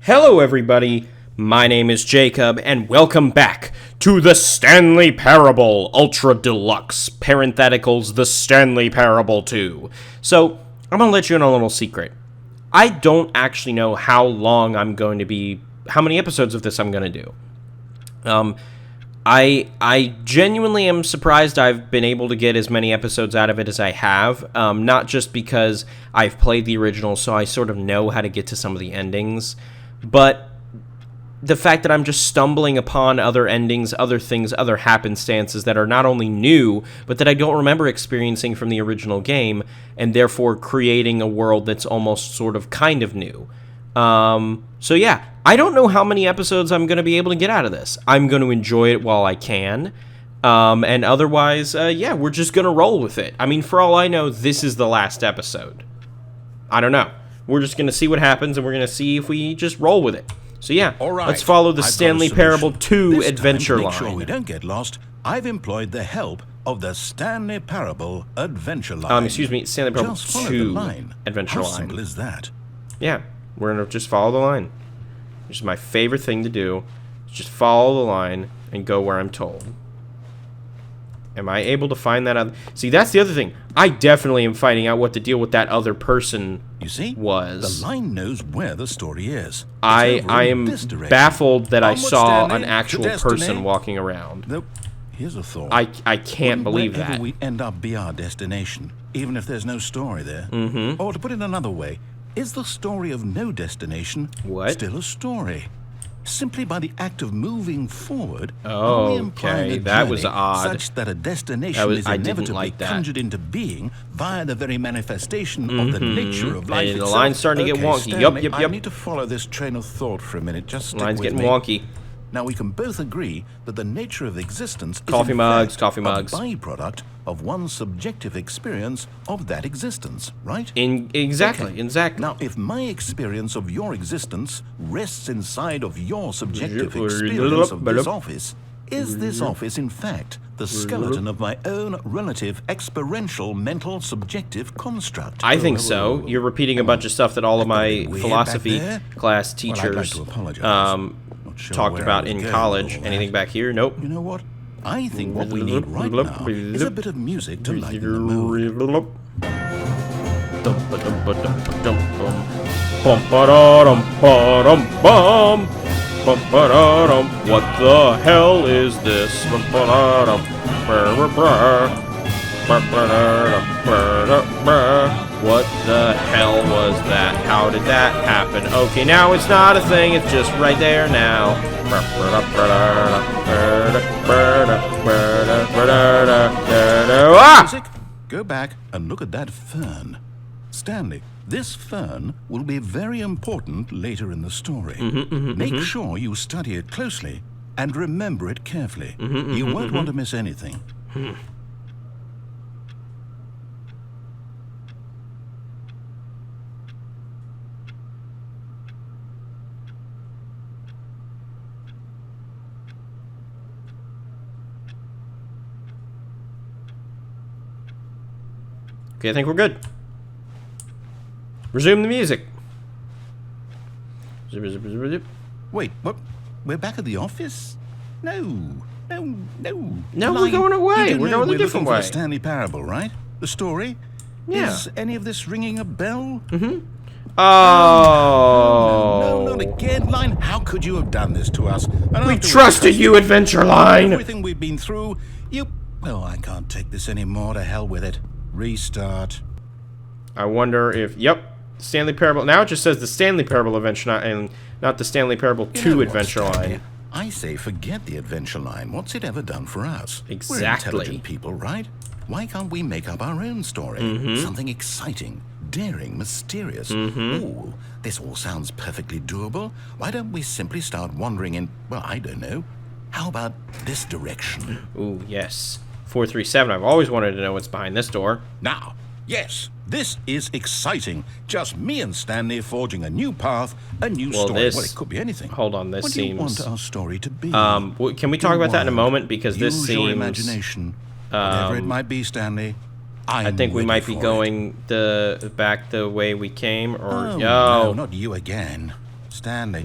Hello everybody, my name is Jacob, and welcome back to the Stanley Parable Ultra Deluxe, parentheticals, the Stanley Parable 2. So, I'm going to let you in on a little secret. I don't actually know how long I'm going to be, how many episodes of this I'm going to do. I genuinely am surprised I've been able to get as many episodes out of it as I have, not just because I've played the original, so I sort of know how to get to some of the endings, but the fact that I'm just stumbling upon other endings, other things, other happenstances that are not only new, but that I don't remember experiencing from the original game, and therefore creating a world that's almost sort of kind of new. So yeah, I don't know how many episodes I'm going to be able to get out of this. I'm going to enjoy it while I can, and otherwise, yeah, we're just going to roll with it. I mean, for all I know, this is the last episode. I don't know. We're just going to see what happens, and we're going to see if we just roll with it. So yeah, right. Let's follow the Stanley Parable 2 adventure line. To make sure we don't get lost, I've employed the help of the Stanley Parable adventure line. Excuse me, Stanley Parable 2 adventure line. How simple is that? Yeah, we're going to just follow the line. Which is my favorite thing to do. Just follow the line and go where I'm told. Am I able to find that out? See, that's the other thing. I definitely am finding out what the deal with that other person was. The line knows where the story is. I am baffled that I saw an actual person walking around. Nope. Here's a thought. I can't believe that. We end up be our destination, even if there's no story there. Mm-hmm. Or to put it another way, is the story of no destination still a story? Simply by the act of moving forward, okay, that was odd. Such that a destination is inevitably conjured into being via the very manifestation of the nature of life itself. The line's starting to get wonky. Stanley, Yep. I need to follow this train of thought for a minute. Just stick line's with getting me. wonky. Now we can both agree that the nature of existence is coffee mugs, a byproduct of one's subjective experience of that existence, right? Exactly. Now, if my experience of your existence rests inside of your subjective experience of this office, is this office, in fact, the skeleton of my own relative experiential mental subjective construct? I think so. You're repeating a bunch of stuff that all of my philosophy class teachers talked about in college. Anything back here? Nope. You know what? I think what we need right now is a bit of music to lighten the mood. What the hell is this? What the hell was that? How did that happen? Okay, now it's not a thing, it's just right there now. Music, go back and look at that fern. Stanley, this fern will be very important later in the story. Make sure you study it closely and remember it carefully. You won't want to miss anything. Okay, I think we're good. Resume the music. Wait, what? We're back at the office? No, we're going away. We're going a different way. For the Stanley Parable, right? The story? Yeah. Is any of this ringing a bell? Oh. No, not again, Line. How could you have done this to us? We trusted you, Adventure Line. Everything we've been through, Oh, I can't take this anymore. To hell with it. Restart. I wonder if... Yep. Stanley Parable... Now it just says the Stanley Parable Adventure Line and not the Stanley Parable 2 Adventure Line. I say forget the Adventure Line. What's it ever done for us? Exactly. We're intelligent people, right? Why can't we make up our own story? Something exciting, daring, mysterious. Ooh, this all sounds perfectly doable. Why don't we simply start wandering in... Well, I don't know. How about this direction? Ooh, yes. 437. I've always wanted to know what's behind this door. Now, yes, this is exciting. Just me and Stanley forging a new path, a new story. Well, it could be anything. Hold on, this seems... What do you want our story to be? Can we talk about that in a moment? Because this seems... Use your imagination. Whatever it might be, Stanley. I think we might be going back the way we came, or... No, not you again. Stanley,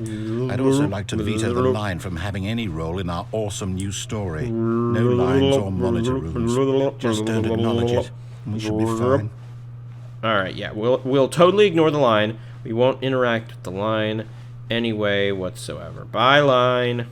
I'd also like to veto the line from having any role in our awesome new story. No lines or monitor rules. Just don't acknowledge it, and we should be fine. Alright, yeah, we'll totally ignore the line. We won't interact with the line anyway whatsoever. Bye, line.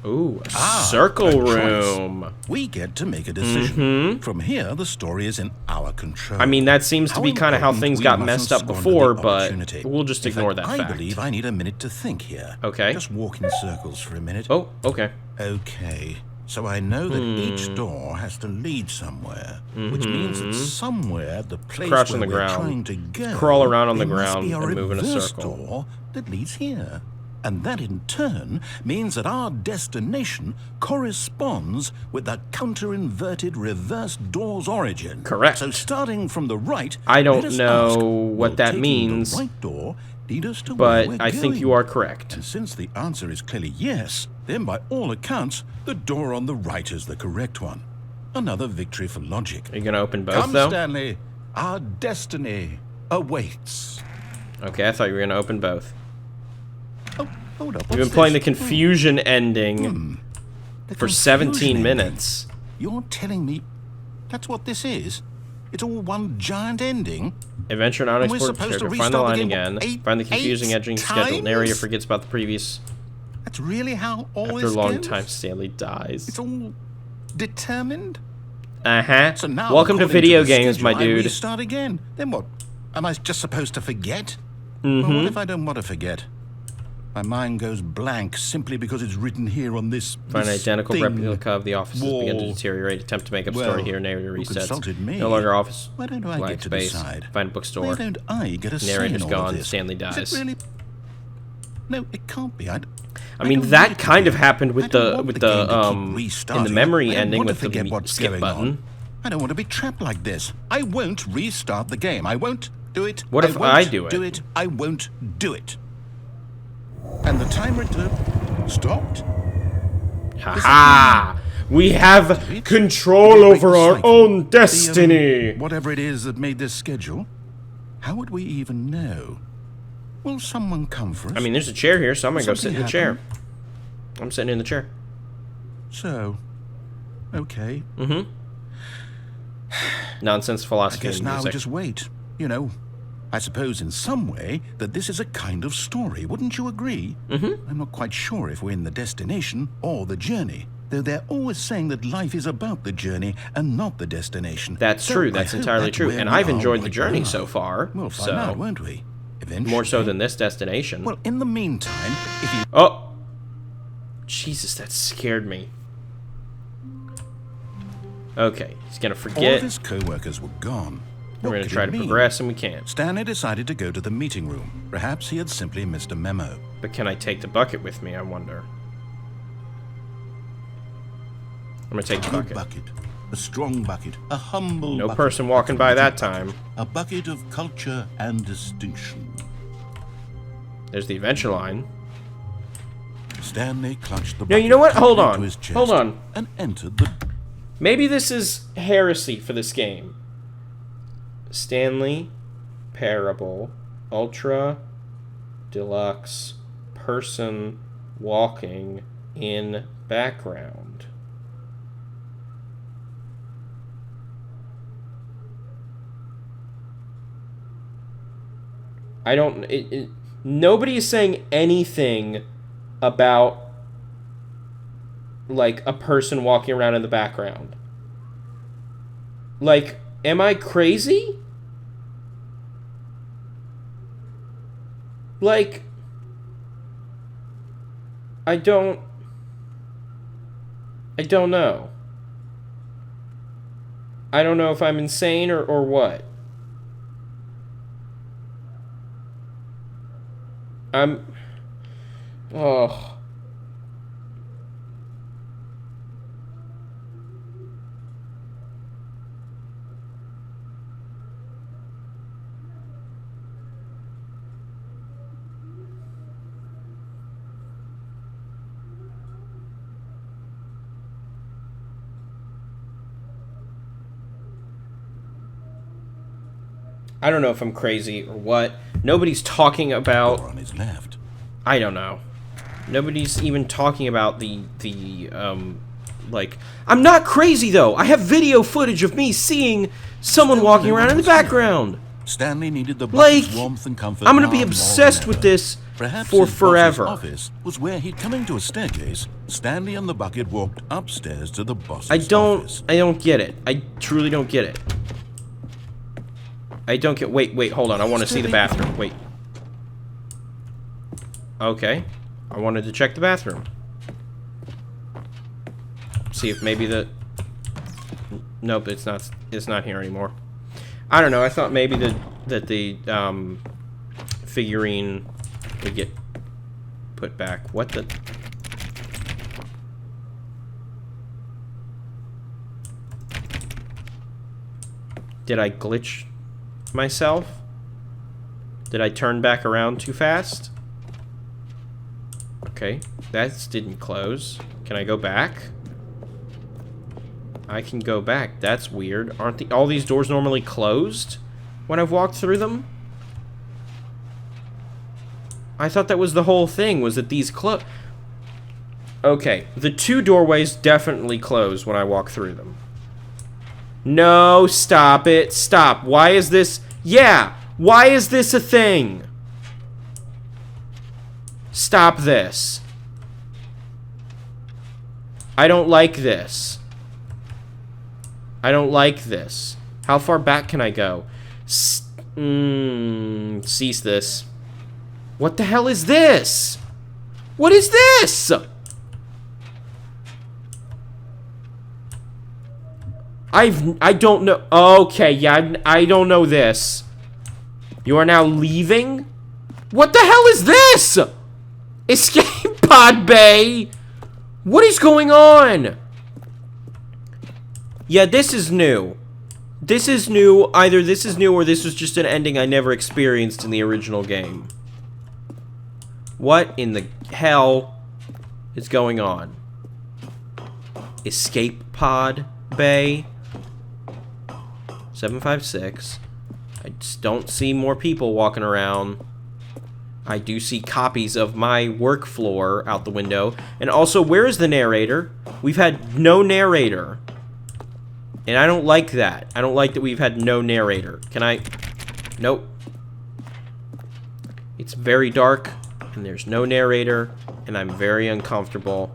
Ooh, a circle room. We get to make a decision. From here, the story is in our control. I mean, that seems to be kind of how things got messed up before, but we'll just ignore that fact. I believe I need a minute to think here. Okay. Just walk in circles for a minute. Oh, okay. Okay. So I know that each door has to lead somewhere, which means that somewhere the place Crouch where on the we're ground. trying to go, Crawl around on the there must ground be a and move in a reverse circle. door that leads here. And that in turn means that our destination corresponds with the counter-inverted reverse door's origin. Correct. So starting from the right, I don't let us know ask, what will that taking means, the right door lead us to where but we're I think going? you are correct. And since the answer is clearly yes, then by all accounts, the door on the right is the correct one. Another victory for logic. Are you going to open both, Come, though? Stanley. Our destiny awaits. Okay, I thought you were going to open both. Oh, hold up. We've been playing the confusion ending for 17 minutes. You're telling me that's what this is? It's all one giant ending? Adventure and And we're unexplored supposed to character. Find the restart line the game, again. what, Find the confusing eight edging schedule. times? Narrator forgets about the previous. That's really how all After a this long goes? time, Stanley dies. It's all determined? Uh-huh. So now, Welcome to according video the games, my schedule, I dude. restart again. Then what? Am I just supposed to forget? Well, what if I don't want to forget? My mind goes blank simply because it's written here on this Find an identical thing. replica of the offices begin to Wall. deteriorate. Attempt to make up Well, story here. Narrator who resets. consulted me? No longer office. Why don't I Blank get to space. decide? Find bookstore. Why don't I get a say in Narrator's all gone. of this? Stanley Is dies. it really? No, it can't be. I don't mean, want that it to kind be. of happened I with don't the want with game the to keep in the restarting. memory I don't ending want to with the forget what's skip going button. on. I don't want to be trapped like this. I won't restart the game. I won't do it. What if won't I do it? Do it. I won't do it. And the timer stopped. Haha! We have Did it? control Did it break over the our cycle? own destiny. Whatever it is that made this schedule, how would we even know? Will someone come for us? I mean, there's a chair here, so I'm gonna go sit in Something the chair. happened? I'm sitting in the chair. So, okay. Nonsense I philosophy guess and now we music. just wait. You know, I suppose in some way that this is a kind of story. Wouldn't you agree? I'm not quite sure if we're in the destination or the journey. Though they're always saying that life is about the journey and not the destination. That's So true. I That's hope entirely that's true. where And we I've are enjoyed the right journey now. so far. We'll find out, So won't we? Eventually. more so than this destination. Well, in the meantime, if you... Oh, Jesus, that scared me. Okay, he's gonna All forget. of his co-workers were gone. We're What gonna could try it to mean? progress, and we can't. Stanley decided to go to the meeting room. Perhaps he had simply missed a memo. But can I take the bucket with me? I wonder. I'm gonna take the A bucket. bucket. A strong bucket. A humble No bucket. person walking by that time. A bucket of culture and distinction. There's the adventure line. Stanley clutched the No, bucket you know what? Hold tightly on. to his chest Hold on. and entered the... Maybe this is heresy for this game. Stanley Parable Ultra Deluxe person walking in background. I don't. Nobody is saying anything about like a person walking around in the background. Like, am I crazy? Like, I don't know. I don't know if I'm insane or what. Oh. I don't know if I'm crazy or what. Nobody's talking about... Door on his left. I don't know. Nobody's even talking about like... I'm not crazy, though! I have video footage of me seeing someone walking around in the background! Stanley needed the Like, bucket's warmth and comfort. I'm gonna be now more obsessed than with ever. this Perhaps for his forever. boss's office was where he'd come into a staircase. Stanley and the bucket walked upstairs to the boss's I don't office. get it. I truly don't get it. I don't get... Wait, hold on. I want to see the bathroom. Wait. Okay. I wanted to check the bathroom. See if maybe the... Nope, it's not here anymore. I don't know. I thought maybe that the figurine would get put back. What the... Did I glitch myself? Did I turn back around too fast? Okay, that didn't close. Can I go back? I can go back. That's weird. Aren't all these doors normally closed when I've walked through them? I thought that was the whole thing, was that these close. Okay, the two doorways definitely close when I walk through them. No, stop it. Stop. Why is this... Yeah, why is this a thing? Stop this. I don't like this. I don't like this. How far back can I go? Cease this. What the hell is this? What is this? I don't know. Okay, yeah, I don't know this. You are now leaving? What the hell is this? Escape pod bay? What is going on? Yeah, this is new. This is new. Either this is new or this was just an ending I never experienced in the original game. What in the hell is going on? Escape pod bay? 756. I just don't see more people walking around. I do see copies of my work floor out the window. And also, where is the narrator? We've had no narrator. And I don't like that. I don't like that we've had no narrator. Can I... Nope. It's very dark, and there's no narrator, and I'm very uncomfortable.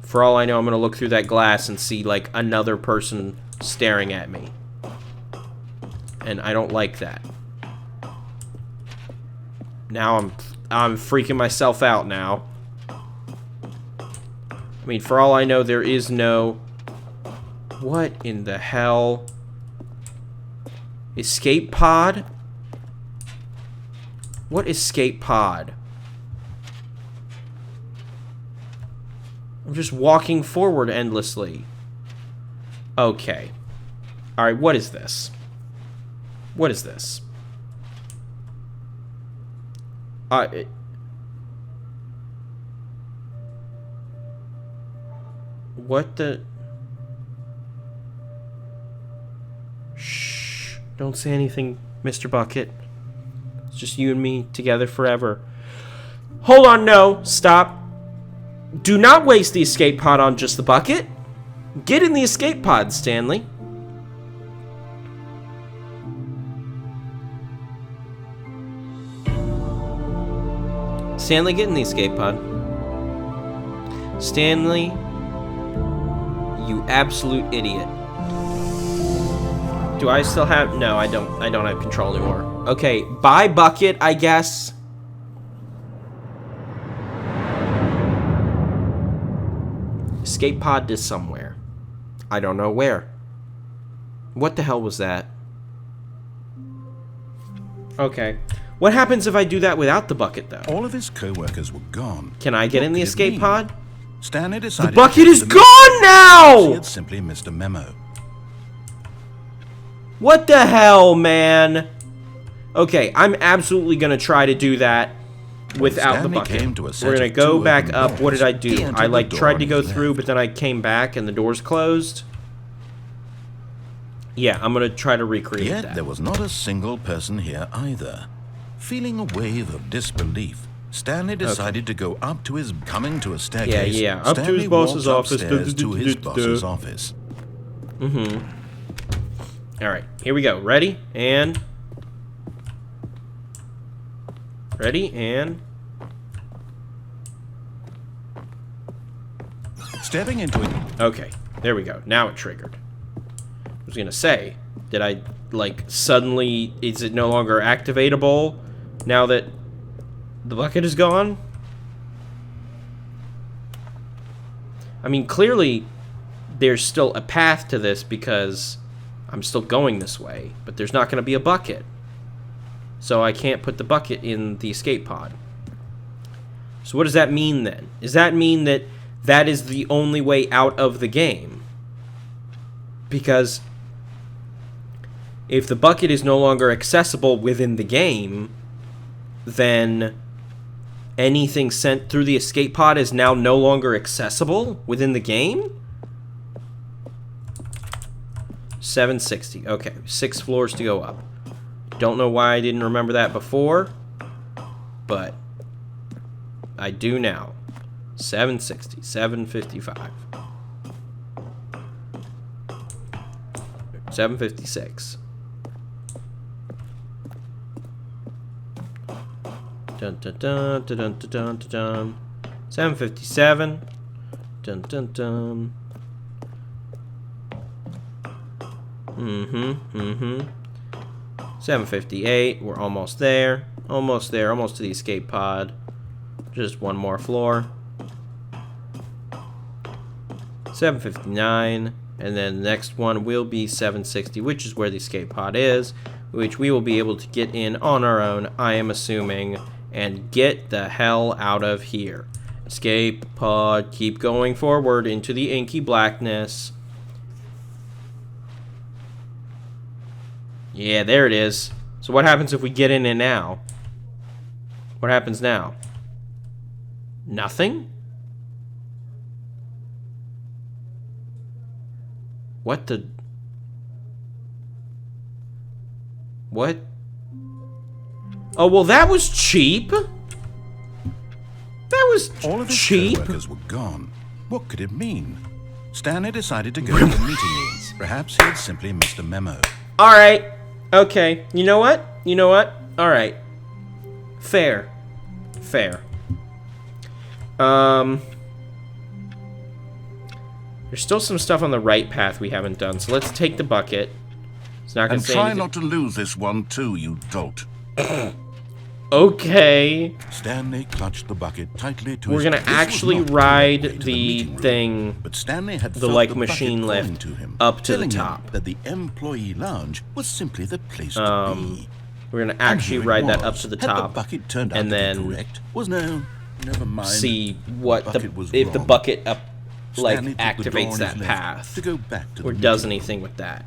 For all I know, I'm going to look through that glass and see, like, another person staring at me. And I don't like that. Now I'm freaking myself out now. I mean, for all I know, there is no... What in the hell? Escape pod? What escape pod? I'm just walking forward endlessly. Okay. Alright, what is this? What is this? What the... Shh. Don't say anything, Mr. Bucket. It's just you and me together forever. Hold on, no. Stop. Do not waste the escape pod on just the bucket. Get in the escape pod, Stanley. Stanley, get in the escape pod. Stanley, you absolute idiot. Do I still have... No, I don't have control anymore. Okay, bye, bucket, I guess. Escape pod is somewhere. I don't know where. What the hell was that? Okay. What happens if I do that without the bucket, though? All of his co-workers were gone. Can I get in the escape pod? Stanley decided The bucket is gone now! He had simply missed a memo. What the hell, man? Okay, I'm absolutely gonna try to do that without the bucket. We're gonna go back up. What did I do? I, like, tried to go through, but then I came back and the doors closed. Yeah, I'm gonna try to recreate Yet that. there was not a single person here either. Feeling a wave of disbelief, Stanley decided to go up to his coming to a staircase. Yeah, up to Stanley his boss's walked office. upstairs to his boss's office. Alright, here we go. Ready? And... Ready? And... Stepping into it. Okay, there we go. Now it triggered. I was gonna say, did I, like, suddenly... Is it no longer activatable now that the bucket is gone? I mean, clearly, there's still a path to this because I'm still going this way, but there's not going to be a bucket. So I can't put the bucket in the escape pod. So what does that mean then? Does that mean that that is the only way out of the game? Because if the bucket is no longer accessible within the game, then anything sent through the escape pod is now no longer accessible within the game? 760. Okay, 6 floors to go up. Don't know why I didn't remember that before, but I do now. 760, 755. 756. Dun dun dun dun dun dun dun dun. 757. Dun dun dun. 758. We're almost there. Almost there. Almost to the escape pod. Just one more floor. 759. And then the next one will be 760, which is where the escape pod is, which we will be able to get in on our own, I am assuming, and get the hell out of here. Escape pod, keep going forward into the inky blackness. Yeah, there it is. So what happens if we get in it now? What happens now? Nothing? What the... What? Oh, well, that was cheap. That was All of his cheap. co-workers were gone. What could it mean? Stanley decided to go to the meeting room. Perhaps he had simply missed a memo. All right. Okay. You know what? You know what? All right. Fair. Fair. There's still some stuff on the right path we haven't done, so let's take the bucket. It's not gonna And say try anything. not to lose this one too, you dolt. Okay. Stanley clutched the bucket tightly to We're his... gonna This was actually not ride the way to the meeting room. thing, But Stanley had the felt like the bucket machine calling lift to him, up to the telling him top. that the employee lounge was simply the place to be. We're gonna And actually here it ride that was. up to the Had top, the bucket turned out and to be then correct? Was no, never mind. see what the bucket was if the wrong. bucket up like Stanley took the door activates on that his left path to go back to the or meeting does room. anything with that,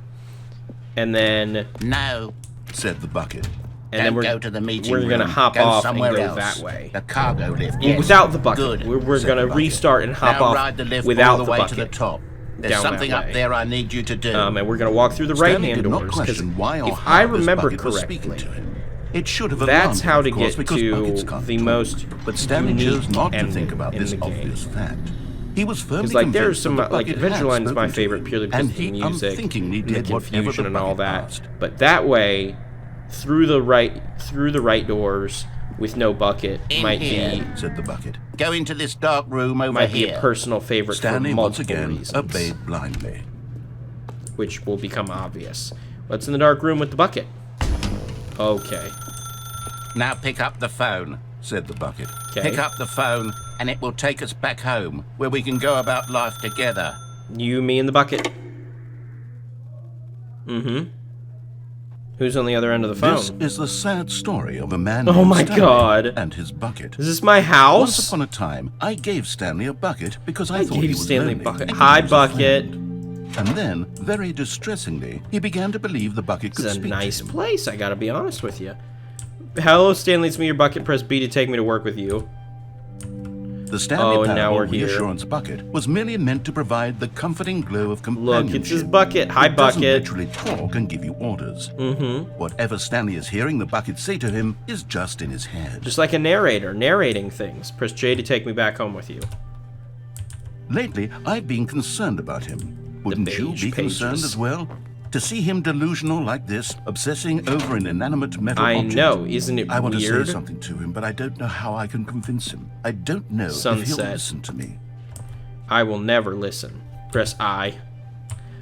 and then No, Said the bucket. and then don't go to the meeting we're gonna room. hop Go off and somewhere go else. that way. The cargo lift. Well, Yes. without the bucket. Good. We're said gonna the bucket. restart and hop Now off ride the lift without all the the way bucket. to the top. There's down that something up way. there I need you to do. And we're gonna walk through the Stanley right-hand did not doors because question why or if how I this remember bucket was speaking correctly, to him. It should have that's alarmed how him, to of course, get because to buckets can't the talk. most But Stanley unique chose not to ending think about in this the game. obvious fact. He was firmly Because, like, convinced there's some, that the like, bucket Adventure had Line is my spoken to favorite him, purely because and of the he music unthinkingly and the did whatever confusion the and all bucket that. asked. But that way, through the right doors with no bucket In might here. Said the bucket. Go into this dark room over be here. a personal favorite Stanley for once multiple again reasons, obeyed blindly. which will become obvious. What's in the dark room with the bucket? Okay. Now pick up the phone. Said the bucket. Okay. Pick up the phone, and it will take us back home, where we can go about life together. You, me, and the bucket. Who's on the other end of the phone? This is the sad story of a man Oh named my Stanley God. and his bucket. Is this my Once house? upon a time, I gave Stanley a bucket because I, I thought he gave was Stanley a lonely bucket. and Hi, he was a bucket. friend. And then, very distressingly, he began to believe the bucket could It's a speak nice to him. place, I gotta be honest with you. Hello, Stanley, it's me, your bucket. Press B to take me to work with you. The Stanley Oh, and now Parable we're here. Reassurance Bucket was merely meant to provide the comforting glow of companionship. Look, it's his bucket. Hi, It doesn't bucket. literally talk and give you orders. Mm-hmm. Whatever Stanley is hearing the bucket say to him is just in his head. Just like a narrator, narrating things. Press J to take me back home with you. Lately, I've been concerned about him. Wouldn't you beige be concerned pages. as well? To see him delusional like this, obsessing over an inanimate metal I object. know, isn't it I want weird? to say something to him, but I don't know how I can convince him. I don't know if he'll Sunset. listen to me. I will never listen. Press I.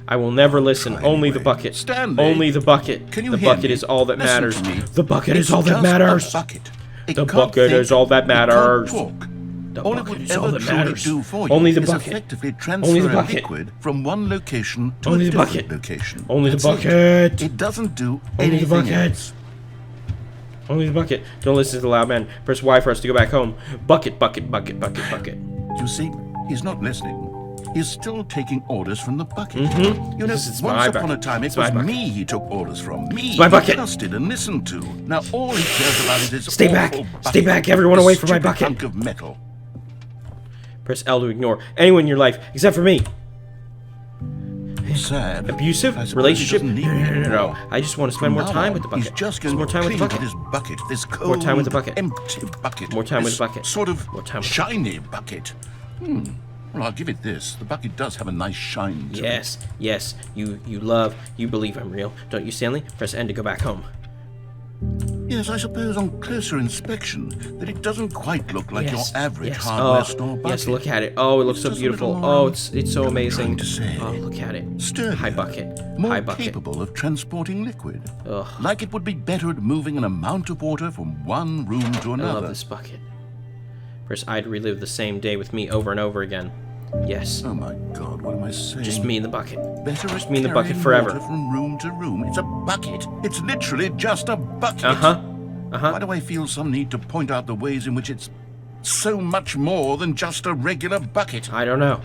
I will never listen. Try Only the anyway. bucket. Stanley, Only the bucket. Can you The hear bucket me? is all that Listen matters. to me. The bucket It's is all that just matters. a bucket. It The can't bucket think, is all that it can't matters. talk. The All it bucket would is all ever that truly matters. do for you Only the is bucket. effectively Only transfer the a bucket. liquid from one location to Only a the different bucket. location. Only the That's it. bucket. It doesn't do Only the anything bucket. else. Only the bucket. Don't listen to the loud man. Press Y for us to go back home. Bucket, bucket, bucket, bucket, bucket. You see, he's not listening. He's still taking orders from the bucket. Mm-hmm. You know, This is once my upon a bucket. time, it It's my was bucket. me he took orders from. Me my he bucket. trusted and listened to. Now all he cares about is his Stay back. awful Stay bucket, back, everyone this away from my stupid bucket. hunk of metal. Press L to ignore anyone in your life except for me. Sad. Abusive I suppose he relationship? doesn't need No, me no, no, no, anymore. no. I just want to spend more From time now with the on, bucket. He's just Just going more to time with the cling bucket. to this bucket, this cold, More time with the bucket. empty bucket. More time with this the bucket. Sort of More time with the shiny bucket. Well, I'll give it this. The bucket does have a nice shine to it. Yes, yes, you believe I'm real, don't you, Stanley? Press N to go back home. Yes, I suppose on closer inspection that it doesn't quite look like Yes, your average yes. hardware Oh, store bucket. yes, look at it. Oh, it looks so Just a beautiful. little Oh, more, it's so amazing. trying to say, Oh, look at it. sturdier, High bucket. more High bucket. capable of transporting liquid. Ugh. Like it would be better at moving an amount of water from one room to I another. love this bucket. Press I to relive the same day with me over and over again. Yes, Oh my God, what am I saying? just me in the bucket. Better Just at me in the bucket carrying forever. water from room to room. It's a bucket. It's literally just a bucket. Uh-huh. Why do I feel some need to point out the ways in which it's so much more than just a regular bucket? I don't know.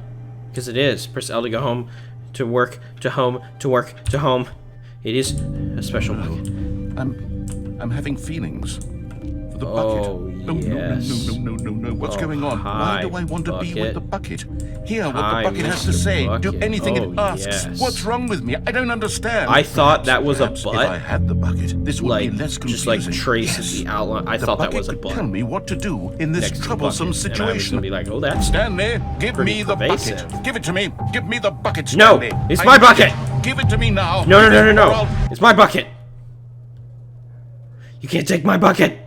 Because it is. Press L to go home, to work, to home, to work, to home. It is a special bucket. I'm having feelings for the Oh, bucket. yes. No. What's Oh, going on? hi, Why do I want to be with bucket. the bucket? Hear what Hi, the bucket has to Mr. say. Do Bucket. anything Oh, it asks. yes. What's wrong with me? I don't understand. I thought that was a Perhaps If I butt. had the bucket, this would Like, be less just confusing. like traces Yes. the outline. I The thought that bucket was a could butt. tell me what to do in this Next to the troublesome bucket, and I was situation. gonna be like, oh, that's Stanley, give pretty me the pervasive. bucket. Give it to me. Give me the bucket, No, Stanley. it's I my need bucket. it. Give it to me now. No, no, no, no, Or no. I'll- It's my bucket. You can't take my bucket.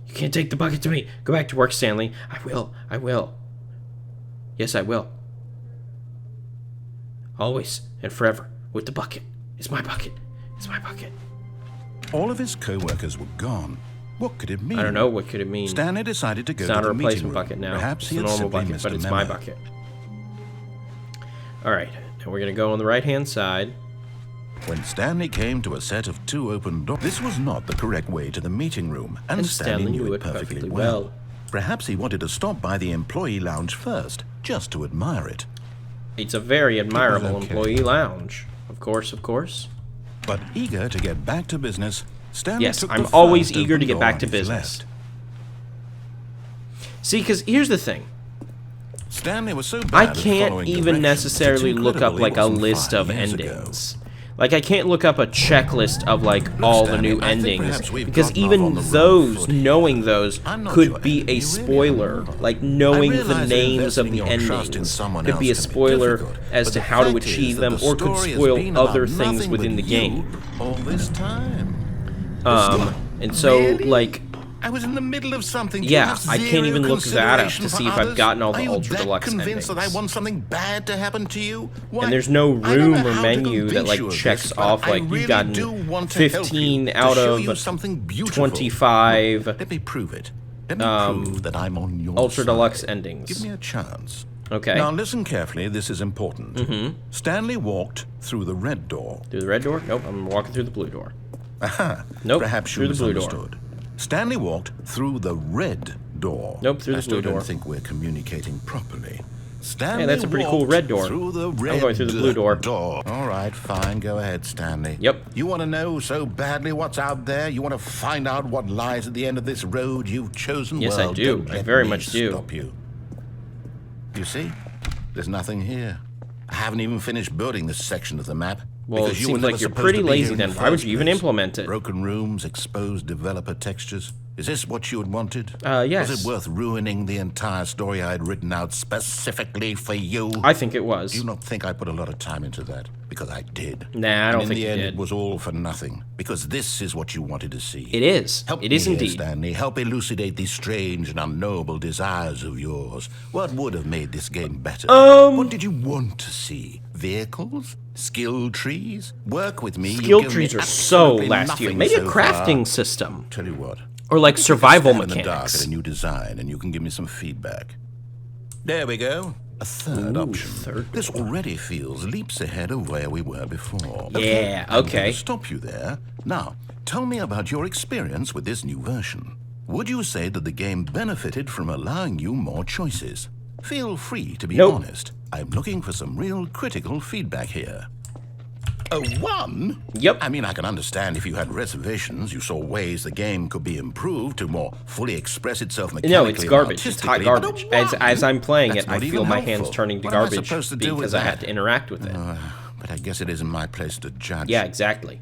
You can't take the bucket to me. Go back to work, Stanley. I will. I will. Yes, I will. Always and forever with the bucket. It's my bucket. It's my bucket. All of his co-workers were gone. What could it mean? I don't know. What could it mean? Stanley decided to go It's to not a the meeting replacement room. bucket now. Perhaps It's he a had normal simply bucket, missed but a it's my memo. bucket. All right. Now we're going to go on the right-hand side. When Stanley came to a set of two open doors, this was not the correct way to the meeting room, and Stanley knew it perfectly well. Perhaps he wanted to stop by the employee lounge first, just to admire it. It's a very admirable okay. employee lounge. Of course, of course. But eager to get back to business, Stanley Yes, took I'm the always first eager to open get door back on to his business. left. See, because here's the thing. Stanley was so I bad at can't following even directions, necessarily it's look up incredible he like a wasn't list fired of years ago. endings. Like I can't look up a checklist of like all the Stanley, new I think endings perhaps we've because gotten off on even the wrong those, foot here. knowing those, I'm not could your be enemy, a really, spoiler. I'm not. Like knowing I the realize that names of investing the your trust in endings someone could be a else can be spoiler difficult, as but to the how to fact is achieve that them, the or could story has spoil been about other things nothing within the but game. you all this time. And so Really? like. I was in the middle of something. Yeah, I can't even look that up to consideration see for if I've others? gotten all the Are you Ultra that Deluxe convinced that I endings? want something bad to happen to you? Why, And there's no I don't know room or how to menu that convince like you of checks this, but off I like really you've gotten do want to help 15 you, out to show of you something beautiful. 25 Let me prove it. Let me prove that I'm on your Ultra side. Deluxe endings. Give me a chance. Okay. Now listen carefully. This is important. Stanley walked through the red door. Through the red door? Nope, I'm walking through the blue door. Aha. Nope, Perhaps through you the blue door. misunderstood. Stanley walked through the red door. Nope, through the I still blue door. don't think we're communicating properly. Stanley Hey, that's a pretty cool walked red door. Through the red I'm going through the blue door. All right, fine. Go ahead, Stanley. Yep. You want to know so badly what's out there? You want to find out what lies at the end of this road you've chosen? Yes, well, I do. don't I let very me much do. Stop you. You see? There's nothing here. I haven't even finished building this section of the map. Well, it because you were seems never like you're supposed pretty to be lazy here in then. the Why would first you even place. implement it? Broken rooms, exposed developer textures. Is this what you had wanted? Yes. Was it worth ruining the entire story I had written out specifically for you? I think it was. Do you not think I put a lot of time into that? Because I did. Nah, I don't think you you did. did. It was all for nothing. Because this is what you wanted to see. It is. Help It is me here, indeed. Stanley. Help elucidate these strange and unknowable desires of yours. What would have made this game better? What did you want to see? Vehicles? Skill trees? Work with me. Skill You've given me trees are so absolutely last year. nothing Maybe a so far. crafting system. Tell you what. Or like Take a survival stab in the dark mechanics. at a new design, and you can give me some feedback. There we go. A third option. This already feels leaps ahead of where we were before. Yeah, I'm okay. going to stop you there. Now, tell me about your experience with this new version. Would you say that the game benefited from allowing you more choices? Feel free to be Nope. honest. I'm looking for some real critical feedback here. A 1? Yep. I mean, I can understand if you had reservations, you saw ways the game could be improved to more fully express itself mechanically. No, it's garbage. It's hot and artistically, garbage. but a As I'm playing That's it, I not feel even my helpful. hands turning to What am I garbage supposed to do with because I have that? to interact with it. But I guess it isn't my place to judge. Yeah, exactly.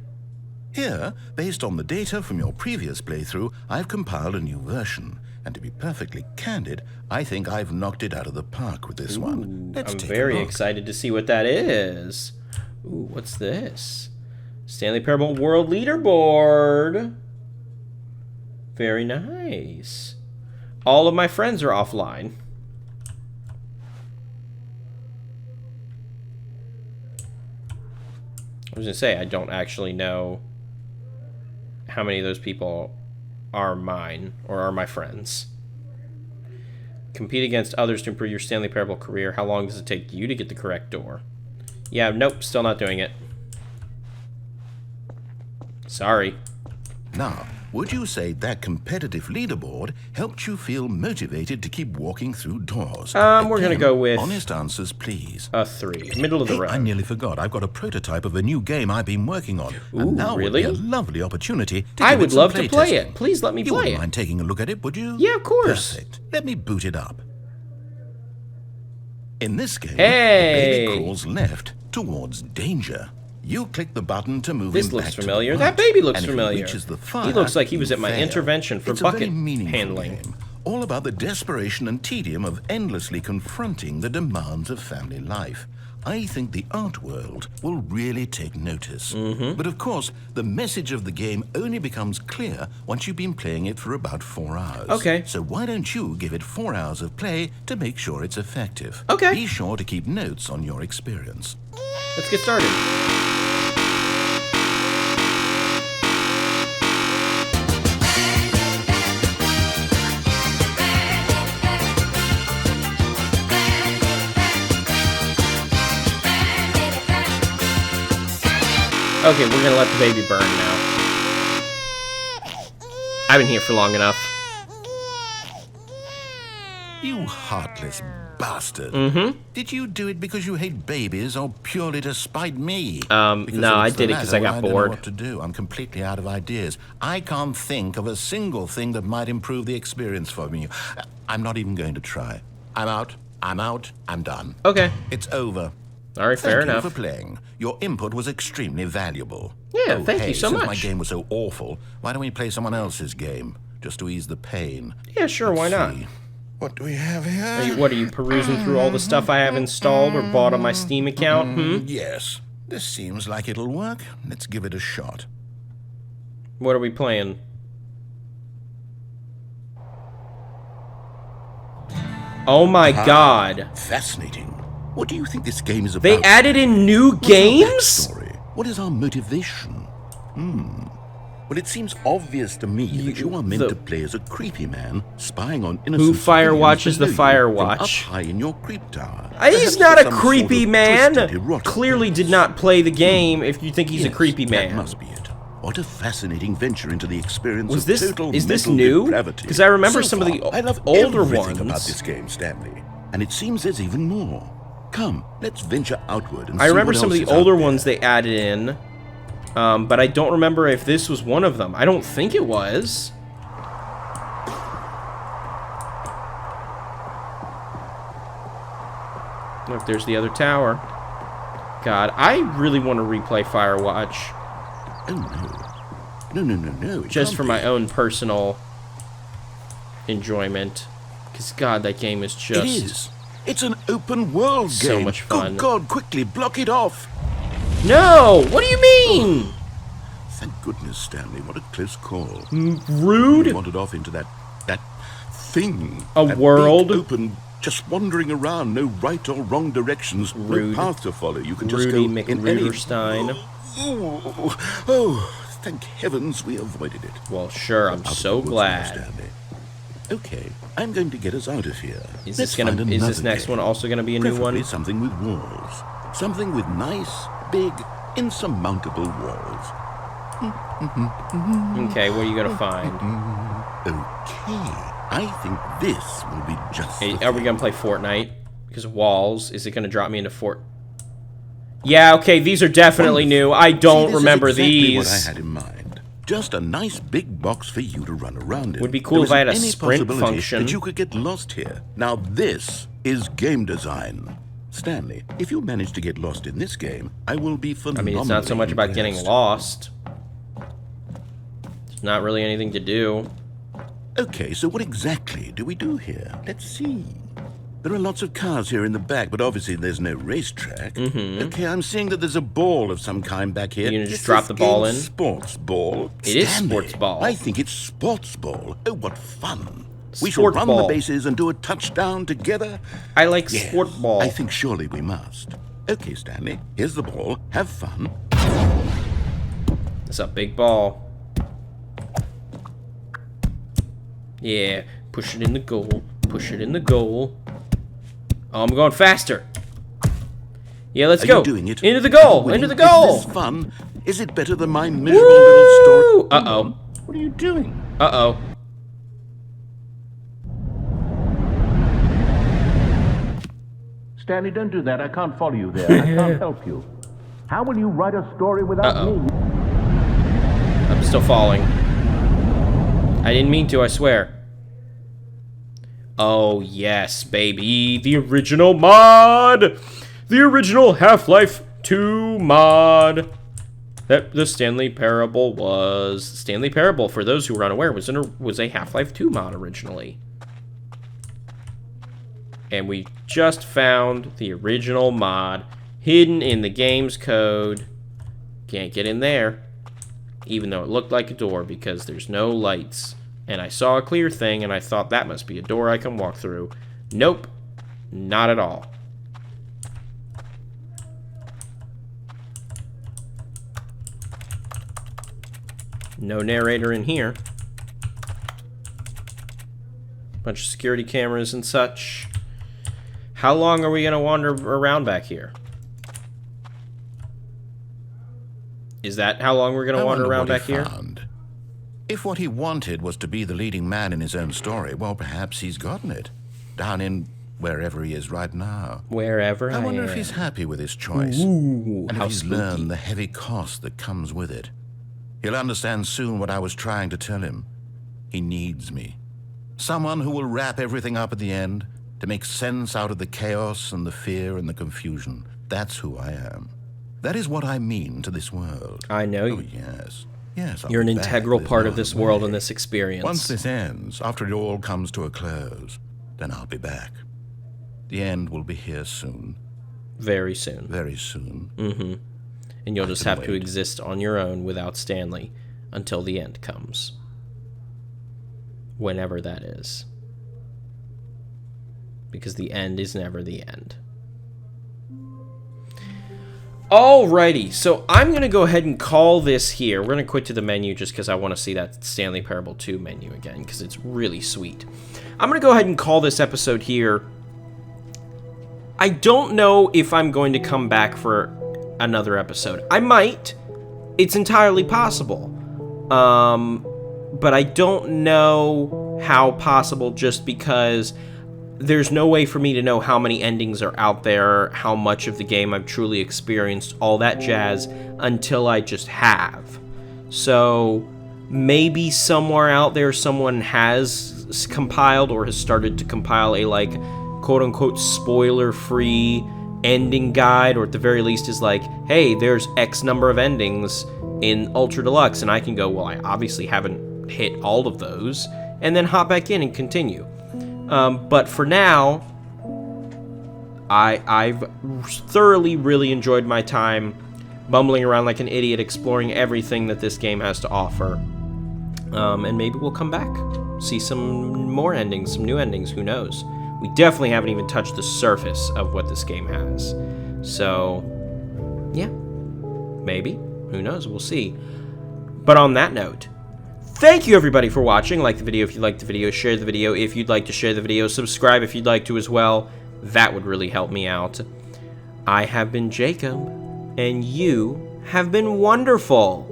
Here, based on the data from your previous playthrough, I've compiled a new version. And to be perfectly candid, I think I've knocked it out of the park with this one. Let's I'm take very a look. excited to see what that is. Ooh, what's this? Stanley Parable World Leaderboard. Very nice. All of my friends are offline. I was gonna say, I don't actually know how many of those people are mine or are my friends. Compete against others to improve your Stanley Parable career. How long does it take you to get the correct door? Yeah, nope, still not doing it. Sorry. Now, would you say that competitive leaderboard helped you feel motivated to keep walking through doors? We're gonna go with honest answers, please. a 3. Middle of the Hey, road. I nearly forgot. I've got a prototype of a new game I've been working on. Ooh, and now really? would be a lovely opportunity to I give it would some love to play testing. it. Please let me You play wouldn't it. mind taking a look at it, would you? Yeah, of course. Perfect. Let me boot it up. In this game, Hey! the baby crawls left towards danger. You click the button to move This him looks back to familiar. the That right. baby looks And if familiar. He reaches the fire, He looks like he was you at my fail. intervention for It's a very bucket meaningful handling. game, all about the desperation and tedium of endlessly confronting the demands of family life. I think the art world will really take notice. But of course, the message of the game only becomes clear once you've been playing it for about 4 hours. Okay. So why don't you give it 4 hours of play to make sure it's effective? Okay. Be sure to keep notes on your experience. Let's get started. Okay, we're gonna let the baby burn now. I've been here for long enough. You heartless bastard. Did you do it because you hate babies or purely to spite me? No, I did it 'cause I got I don't bored. know what to do. I'm completely out of ideas. I can't think of a single thing that might improve the experience for me. I'm not even going to try. I'm out. I'm done. Okay. It's over. All right, fair Thank enough. you for playing. Your input was extremely valuable. Yeah, thank you hey, so since much. my game was so awful, why don't we play someone else's game? Just to ease the pain. Yeah, sure, why not? See. What do we have here? What, are you perusing through all the stuff I have installed or bought on my Steam account? Yes. This seems like it'll work. Let's give it a shot. What are we playing? Oh my god. Fascinating. What do you think this game is about? They added in new What's our games? backstory? What is our motivation? Well, it seems obvious to me that you are meant to play as a creepy man spying on innocent Who fire civilians watches the below you fire from watch? up high in your creep tower. He's Perhaps not for a some creepy sort of man. twisted, erotic Clearly did purpose. not play the game if you think he's a Yes, creepy That man. must be it. What a fascinating venture into the experience Is of total this mental new? depravity. 'Cause I remember So some of the far, I love older everything ones. about this game, Stanley. And it seems there's even more. Come, let's venture outward and I see remember what some of else the is older out there. ones they added in, but I don't remember if this was one of them. I don't think it was. Look, there's the other tower. God, I really want to replay Firewatch. Oh, no. No. Just for my own personal enjoyment. Because, God, that game is just... It is. It's an open world so game. much fun. Oh, God, quickly, block it off. No! What do you mean? Thank goodness, Stanley. What a close call. Rude? You wandered off into that thing. A that world? big, open, just wandering around. No right or wrong directions. Rude. No path to follow. You can just Rudy go in any... McRuderstein. Oh, thank heavens we avoided it. Well, sure, I'm Out of so the woods now, glad. Stanley. Okay, I'm going to get us out of here. Is Let's this gonna? find Is this another next game. one also gonna be a new Preferably one? something with walls. Something with nice, big, insurmountable walls. Okay, what are you gonna find? Okay, I think this will be just Hey, the are we thing. gonna play Fortnite? Because walls. Is it gonna drop me into Fort? Yeah. Okay, these are definitely new. I See, don't this is remember exactly these. what I had in mind. Just a nice big box for you to run around in. Would be cool There if I had a isn't any sprint possibility function. that you could get lost here. Now this is game design. Stanley, if you manage to get lost in this game, I will be I phenomenally mean, it's not so much about getting impressed. lost. There's not really anything to do. Okay, so what exactly do we do here? Let's see. There are lots of cars here in the back, but obviously there's no racetrack. Okay, I'm seeing that there's a ball of some kind back here. You gonna just Is drop this the ball game in? Sports ball. It is Stanley, sports ball. I think it's sports ball. Oh, what fun! We shall Sport run ball. the bases and do a touchdown together. I like Yes, sport ball. I think surely we must. Okay, Stanley, here's the ball. Have fun. It's a big ball. Yeah, push it in the goal. Push it in the goal. Oh, I'm going faster. Yeah, let's Are go. you doing it? Into the Are you goal. winning? Into the goal. Is this fun? Is it better than my miserable little story? Woo! Uh-oh. What are you doing? Uh-oh. Stanley, don't do that. I can't follow you there. I can't help you. How will you write a story without Uh-oh. me? I'm still falling. I didn't mean to, I swear. Oh, yes, baby. The original mod! The original Half-Life 2 mod. That the Stanley Parable was. Stanley Parable, for those who were unaware, was a Half-Life 2 mod originally. And we just found the original mod hidden in the game's code. Can't get in there. Even though it looked like a door because there's no lights. And I saw a clear thing and I thought that must be a door I can walk through. Nope. Not at all. No narrator in here. Bunch of security cameras and such. How long are we going to wander around back here? Is that how long we're going to I wander wonder around what back he here? found. If what he wanted was to be the leading man in his own story, well, perhaps he's gotten it. Down in wherever he is right now. Wherever I wonder if am. he's happy with his choice. Ooh, and how if he's spooky. learned the heavy cost that comes with it. He'll understand soon what I was trying to tell him. He needs me. Someone who will wrap everything up at the end to make sense out of the chaos and the fear and the confusion. That's who I am. That is what I mean to this world. I know Oh, you. yes. Yes, I'll You're an be back. integral There's part no of this other world way. and this experience. Once this ends, after it all comes to a close, then I'll be back. The end will be here soon. Very soon. Very soon. And you'll just can have to wait. exist on your own without Stanley until the end comes. Whenever that is. Because the end is never the end. Alrighty, so I'm going to go ahead and call this here. We're going to quit to the menu just because I want to see that Stanley Parable 2 menu again, because it's really sweet. I'm going to go ahead and call this episode here. I don't know if I'm going to come back for another episode. I might. It's entirely possible. But I don't know how possible just because there's no way for me to know how many endings are out there, how much of the game I've truly experienced, all that jazz, until I just have. So maybe somewhere out there someone has compiled or has started to compile a, like, quote-unquote spoiler-free ending guide, or at the very least is like, hey, there's X number of endings in Ultra Deluxe, and I can go, well, I obviously haven't hit all of those, and then hop back in and continue. But for now, I've thoroughly really enjoyed my time bumbling around like an idiot, exploring everything that this game has to offer. And maybe we'll come back, see some more endings, some new endings, who knows. We definitely haven't even touched the surface of what this game has. So, yeah, maybe. Who knows? We'll see. But on that note, thank you everybody for watching. Like the video if you liked the video, share the video if you'd like to share the video, subscribe if you'd like to as well. That would really help me out. I have been Jacob, and you have been wonderful.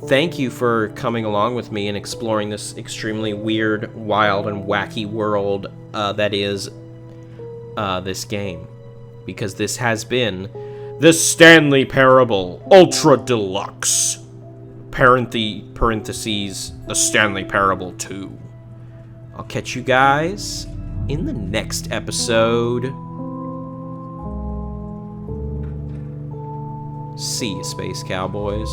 Thank you for coming along with me and exploring this extremely weird, wild, and wacky world that is this game. Because this has been the Stanley Parable Ultra Deluxe. Parentheses, the Stanley Parable 2. I'll catch you guys in the next episode. See you, Space Cowboys.